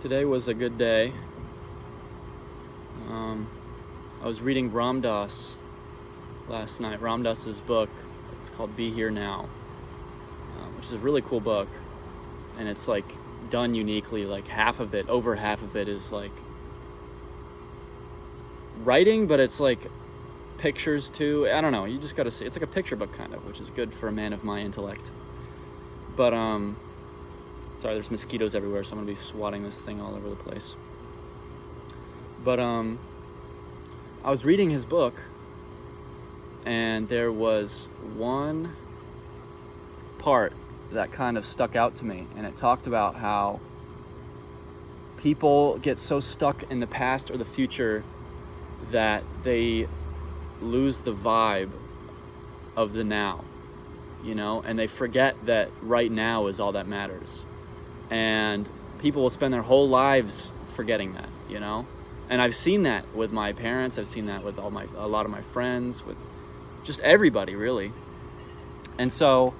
Today was a good day. I was reading Ram Dass last night. Ram Dass's book. It's called Be Here Now, which is a really cool book. And it's like done uniquely. Like over half of it is like writing, but it's like pictures too. I don't know. You just got to see. It's like a picture book kind of, which is good for a man of my intellect. But sorry, there's mosquitoes everywhere, so I'm gonna be swatting this thing all over the place. But I was reading his book, and there was one part that kind of stuck out to me, and it talked about how people get so stuck in the past or the future that they lose the vibe of the now, and they forget that right now is all that matters. And people will spend their whole lives forgetting that, And I've seen that with my parents. I've seen that with a lot of my friends, with just everybody, really. And so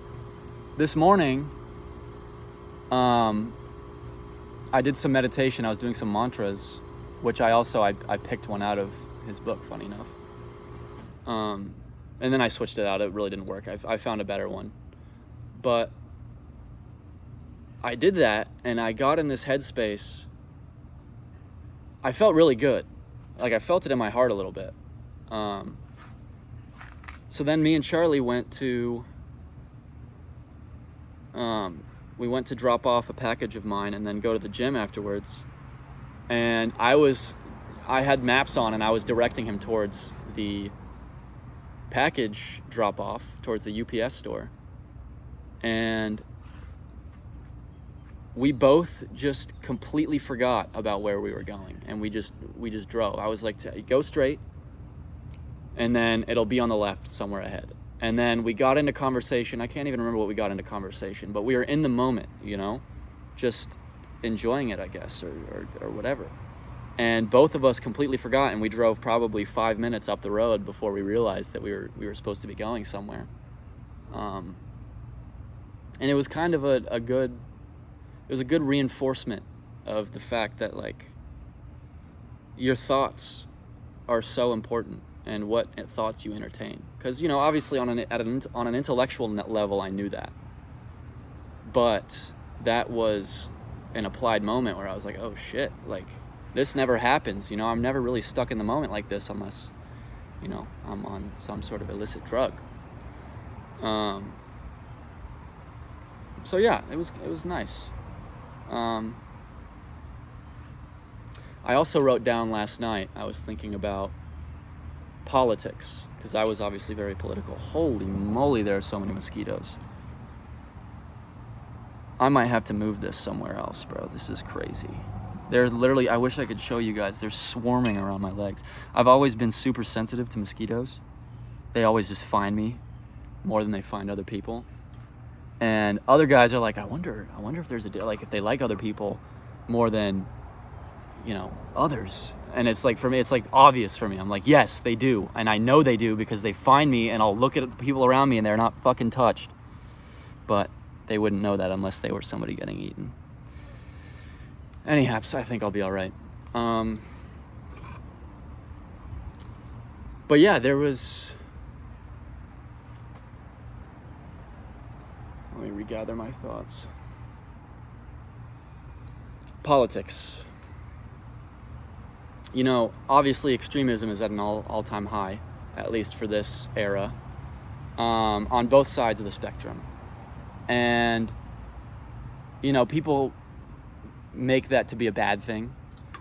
this morning, I did some meditation. I was doing some mantras, which I picked one out of his book, funny enough. And then I switched it out. It really didn't work. I found a better one. But I did that, and I got in this headspace. I felt really good. Like, I felt it in my heart a little bit. So then me and Charlie went to drop off a package of mine and then go to the gym afterwards. And I had maps on, and I was directing him towards the package drop off, towards the UPS store. And we both just completely forgot about where we were going, and we just drove. I was like, go straight, and then it'll be on the left somewhere ahead. And then we got into conversation. I can't even remember what we got into conversation, but we were in the moment, just enjoying it, I guess, or whatever. And both of us completely forgot, and we drove probably 5 minutes up the road before we realized that we were supposed to be going somewhere. And it was kind of a good reinforcement of the fact that, like, your thoughts are so important, and what thoughts you entertain. Because, obviously on an intellectual level, I knew that. But that was an applied moment where I was like, oh shit, like, this never happens. I'm never really stuck in the moment like this unless, I'm on some sort of illicit drug. So yeah, it was nice. I also wrote down last night, I was thinking about politics, because I was obviously very political. Holy moly, there are so many mosquitoes. I might have to move this somewhere else, bro. This is crazy. They're literally, I wish I could show you guys, they're swarming around my legs. I've always been super sensitive to mosquitoes. They always just find me more than they find other people. And other guys are like, I wonder if there's if they like other people more than, others. And it's like, for me, it's like obvious for me. I'm like, yes, they do. And I know they do because they find me, and I'll look at the people around me and they're not fucking touched. But they wouldn't know that unless they were somebody getting eaten. Anyhow, I think I'll be all right. But yeah, there was... Let me regather my thoughts. Politics. Obviously extremism is at an all-time high, at least for this era, on both sides of the spectrum. And, people make that to be a bad thing.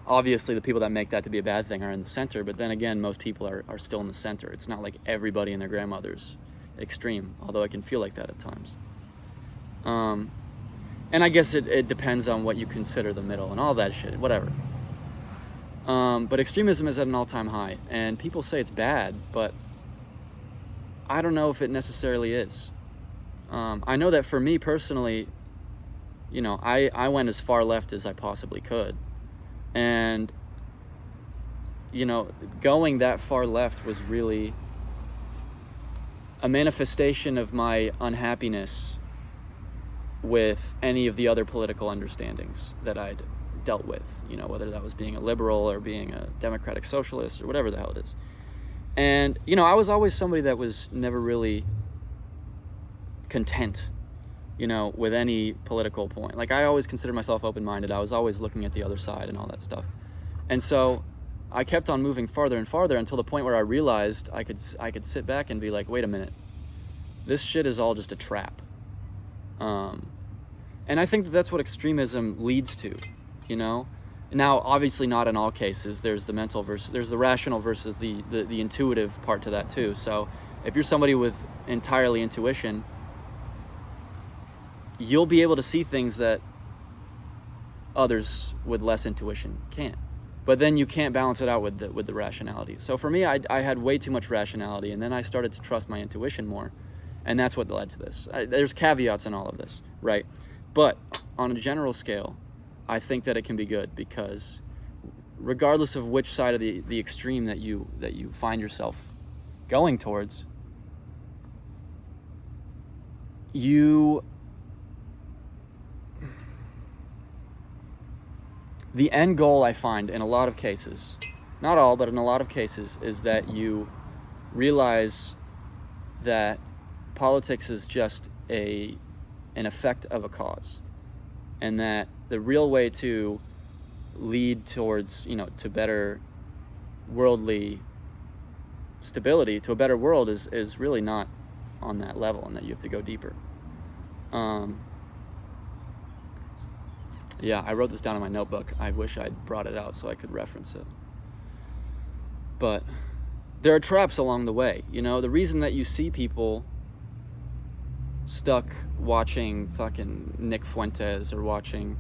Obviously, the people that make that to be a bad thing are in the center, but then again, most people are still in the center. It's not like everybody and their grandmother's extreme, although it can feel like that at times. And I guess it depends on what you consider the middle and all that shit, whatever. But extremism is at an all-time high, and people say it's bad, but I don't know if it necessarily is. I know that for me personally, I went as far left as I possibly could. And, going that far left was really a manifestation of my unhappiness with any of the other political understandings that I'd dealt with, you know, whether that was being a liberal or being a democratic socialist or whatever the hell it is. And, you know, I was always somebody that was never really content, you know, with any political point. Like, I always considered myself open-minded. I was always looking at the other side and all that stuff. And so I kept on moving farther and farther until the point where I realized I could sit back and be like, wait a minute, this shit is all just a trap. And I think that that's what extremism leads to, you know? Now, obviously not in all cases. There's the mental versus, there's the rational versus the intuitive part to that too. So if you're somebody with entirely intuition, you'll be able to see things that others with less intuition can't. But then you can't balance it out with the rationality. So for me, I had way too much rationality, and then I started to trust my intuition more. And that's what led to this. There's caveats in all of this, right? But on a general scale, I think that it can be good, because regardless of which side of the extreme that you find yourself going towards, the end goal, I find, in a lot of cases, not all, but in a lot of cases, is that you realize that politics is just an effect of a cause, and that the real way to lead towards, you know, to better worldly stability, to a better world, is really not on that level, and that you have to go deeper. Yeah, I wrote this down in my notebook. I wish I'd brought it out so I could reference it. But there are traps along the way. You know, the reason that you see people stuck watching fucking Nick Fuentes or watching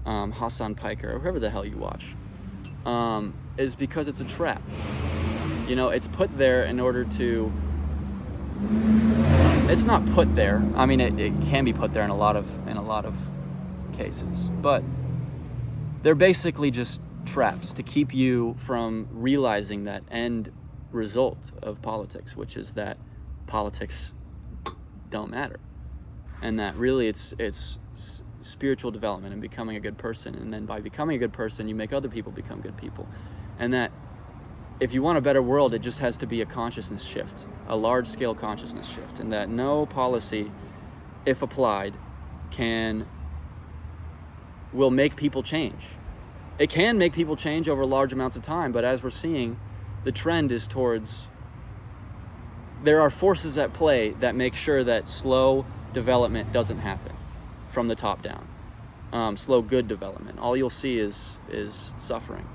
Hassan Piker or whoever the hell you watch is because it's a trap. You know, it's put there in order to... It's not put there. I mean, it can be put there in a lot of cases, but they're basically just traps to keep you from realizing that end result of politics, which is that politics don't matter, and that really it's spiritual development and becoming a good person, and then by becoming a good person you make other people become good people, and that if you want a better world, it just has to be a consciousness shift, a large-scale consciousness shift, and that no policy, if applied, will make people change. It can make people change over large amounts of time, but as we're seeing, the trend is towards... There are forces at play that make sure that slow development doesn't happen from the top down. Slow good development. All you'll see is suffering.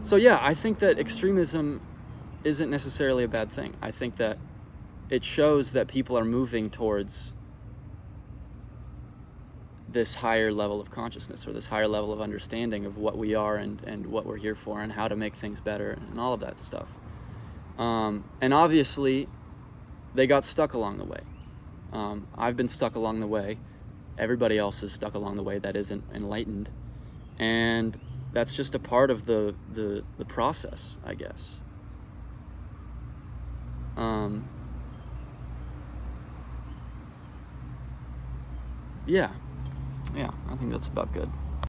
So yeah, I think that extremism isn't necessarily a bad thing. I think that it shows that people are moving towards this higher level of consciousness, or this higher level of understanding of what we are and what we're here for and how to make things better and all of that stuff. And obviously, they got stuck along the way. I've been stuck along the way. Everybody else is stuck along the way that isn't enlightened. And that's just a part of the process, I guess. Yeah, I think that's about good.